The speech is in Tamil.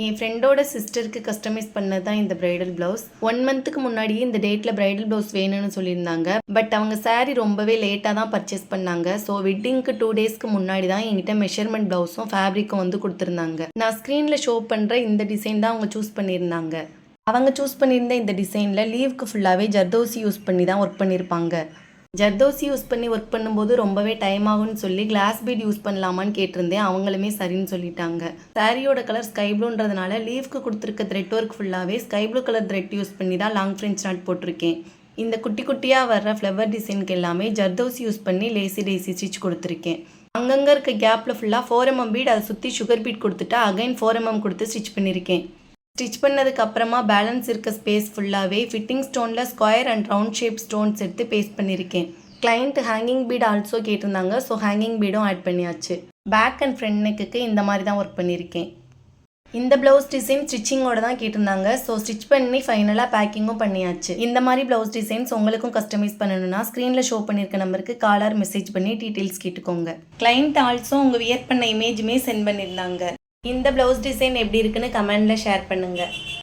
என் ஃப்ரெண்டோட சிஸ்டருக்கு கஸ்டமைஸ் பண்ணது தான் இந்த பிரைடல் ப்ளவுஸ். 1 மந்த்துக்கு முன்னாடியே இந்த டேட்டில் பிரைடல் ப்ளவுஸ் வேணும்னு சொல்லியிருந்தாங்க. பட் அவங்க saree ரொம்பவே லேட்டாக தான் பர்ச்சேஸ் பண்ணாங்க. ஸோ வெட்டிங்க்கு 2 டேஸ்க்கு முன்னாடி தான் என்கிட்ட மெஷர்மெண்ட் ப்ளவுஸும் ஃபேப்ரிக்கும் வந்து கொடுத்துருந்தாங்க. நான் ஸ்க்ரீனில் ஷோ பண்ணுற இந்த டிசைன் தான் அவங்க சூஸ் பண்ணியிருந்தாங்க. அவங்க சூஸ் பண்ணியிருந்த இந்த டிசைனில் லீவுக்கு ஃபுல்லாகவே ஜர்தோசி யூஸ் பண்ணி தான் ஒர்க் பண்ணியிருப்பாங்க. ஜர்தோசி யூஸ் பண்ணி ஒர்க் பண்ணும்போது ரொம்பவே டைம் ஆகும்னு சொல்லி கிளாஸ் பீட் யூஸ் பண்ணலாமான்னு கேட்டிருந்தேன். அவங்களுமே சரின்னு சொல்லிட்டாங்க. சாரியோட கலர் ஸ்கை ப்ளூன்றதுனால லீஃப்க்கு கொடுத்துருக்க த்ரெட் ஒர்க் ஃபுல்லாகவே sky blue colour thread use பண்ணி தான் லாங் ஃப்ரெஞ்ச் நாட் போட்டிருக்கேன். இந்த குட்டி குட்டியாக வர்ற ஃப்ளவர் டிசைனுக்கு எல்லாமே ஜர்தோசி யூஸ் பண்ணி லேசி டேசி ஸ்டிச் கொடுத்துருக்கேன். அங்கங்கே இருக்க கேப்பில் ஃபுல்லாக 4mm பீட் அதை சுற்றி சுகர் பீட் கொடுத்துட்டு அகைன் 4mm கொடுத்து ஸ்டிச் பண்ணியிருக்கேன். ஸ்டிச் பண்ணதுக்கு அப்புறமா பேலன்ஸ் இருக்க ஸ்பேஸ் ஃபுல்லாகவே ஃபிட்டிங் ஸ்டோனில் square and round shape stones எடுத்து பேஸ்ட் பண்ணியிருக்கேன். கிளைண்ட் ஹேங்கிங் பீட் ஆல்சோ கேட்டிருந்தாங்க. ஸோ ஹேங்கிங் பீடும் ஆட் பண்ணியாச்சு. பேக் அண்ட் ஃப்ரண்ட் நெக்குக்கு இந்த மாதிரி தான் ஒர்க் பண்ணியிருக்கேன். இந்த ப்ளவுஸ் டிசைன் ஸ்டிச்சிங்கோட தான் கேட்டிருந்தாங்க. ஸோ ஸ்டிச் பண்ணி ஃபைனலாக பேக்கிங்கும் பண்ணியாச்சு. இந்த மாதிரி ப்ளவுஸ் டிசைன்ஸ் உங்களுக்கும் கஸ்டமைஸ் பண்ணணும்னா ஸ்க்ரீனில் ஷோ பண்ணியிருக்க நம்பருக்கு காலர் மெசேஜ் பண்ணி டீட்டெயில்ஸ் கேட்டுக்கோங்க. கிளைண்ட் ஆல்சோ உங்கள் வியர் பண்ண இமேஜுமே சென்ட் பண்ணியிருந்தாங்க. இந்த ப்ளவுஸ் டிசைன் எப்படி இருக்குன்னு கமெண்டில் ஷேர் பண்ணுங்கள்.